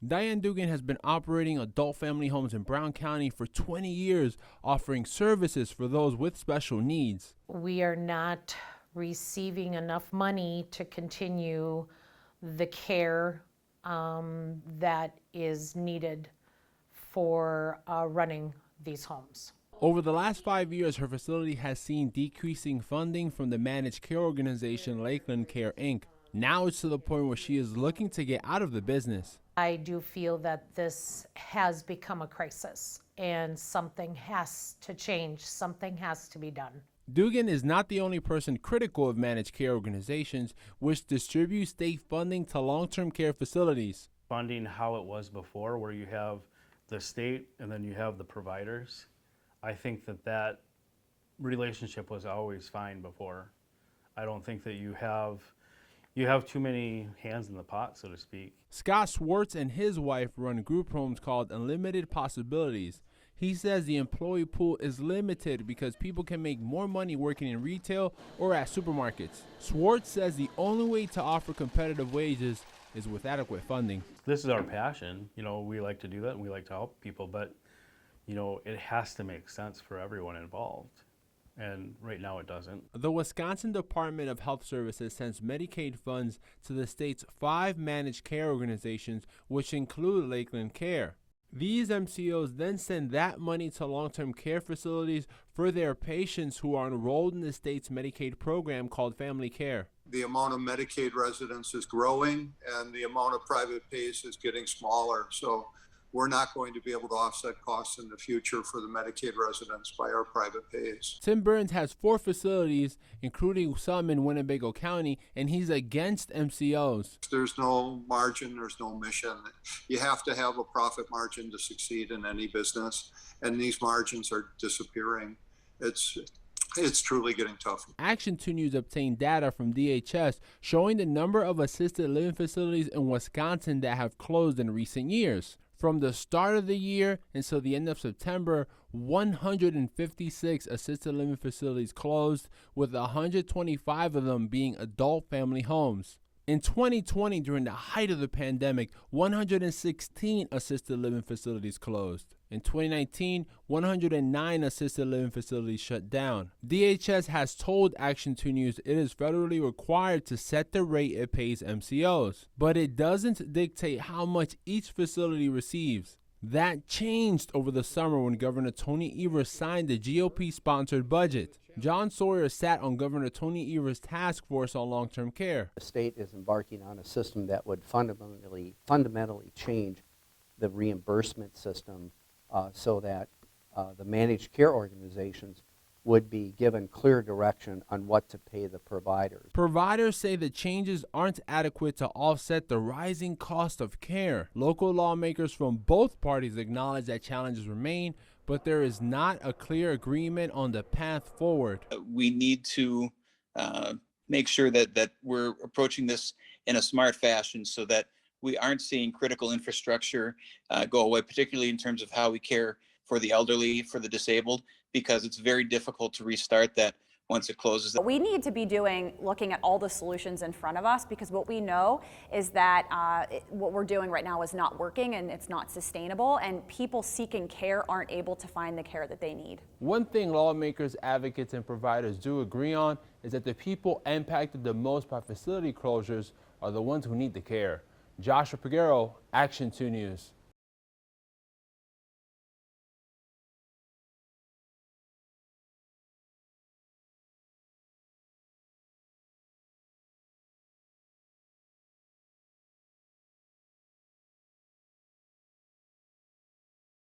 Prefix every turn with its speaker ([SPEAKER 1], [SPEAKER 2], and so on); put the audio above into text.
[SPEAKER 1] Diane Dugan has been operating adult family homes in Brown County for 20 years, offering services for those with special needs.
[SPEAKER 2] We are not receiving enough money to continue the care that is needed for running these homes.
[SPEAKER 1] Over the last 5 years, her facility has seen decreasing funding from the managed care organization Lakeland Care, Inc. Now it's to the point where she is looking to get out of the business.
[SPEAKER 2] I do feel that this has become a crisis and something has to change, something has to be done.
[SPEAKER 1] Dugan is not the only person critical of managed care organizations, which distribute state funding to long-term care facilities.
[SPEAKER 3] Funding how it was before, where you have the state and then you have the providers. I think that relationship was always fine before. I don't think that you have too many hands in the pot, so to speak.
[SPEAKER 1] Scott Swartz and his wife run group homes called Unlimited Possibilities. He says the employee pool is limited because people can make more money working in retail or at supermarkets. Swartz says the only way to offer competitive wages is with adequate funding.
[SPEAKER 3] This is our passion. We like to do that and we like to help people, but it has to make sense for everyone involved. And right now it doesn't.
[SPEAKER 1] The Wisconsin Department of Health Services sends Medicaid funds to the state's 5 managed care organizations, which include Lakeland Care. These MCOs then send that money to long-term care facilities for their patients who are enrolled in the state's Medicaid program called Family Care.
[SPEAKER 4] The amount of Medicaid residents is growing and the amount of private pays is getting smaller. So we're not going to be able to offset costs in the future for the Medicaid residents by our private pays.
[SPEAKER 1] Tim Burns has 4 facilities, including some in Winnebago County, and he's against MCOs.
[SPEAKER 4] There's no margin, there's no mission. You have to have a profit margin to succeed in any business, and these margins are disappearing. It's truly getting tough.
[SPEAKER 1] Action 2 News obtained data from DHS showing the number of assisted living facilities in Wisconsin that have closed in recent years. From the start of the year until the end of September, 156 assisted living facilities closed, with 125 of them being adult family homes. In 2020, during the height of the pandemic, 116 assisted living facilities closed. In 2019, 109 assisted living facilities shut down. DHS has told Action 2 News it is federally required to set the rate it pays MCOs, but it doesn't dictate how much each facility receives. That changed over the summer when Governor Tony Evers signed the GOP-sponsored budget. John Sawyer sat on Governor Tony Evers' task force on long-term care.
[SPEAKER 5] The state is embarking on a system that would fundamentally change the reimbursement system so that the managed care organizations would be given clear direction on what to pay the providers.
[SPEAKER 1] Providers say the changes aren't adequate to offset the rising cost of care. Local lawmakers from both parties acknowledge that challenges remain, but there is not a clear agreement on the path forward.
[SPEAKER 6] We need to make sure that we're approaching this in a smart fashion so that we aren't seeing critical infrastructure go away, particularly in terms of how we care for the elderly, for the disabled, because it's very difficult to restart that once it closes.
[SPEAKER 7] What we need to be looking at all the solutions in front of us, because what we know is that what we're doing right now is not working and it's not sustainable, and people seeking care aren't able to find the care that they need.
[SPEAKER 1] One thing lawmakers, advocates, and providers do agree on is that the people impacted the most by facility closures are the ones who need the care. Joshua Piguero, Action 2 News.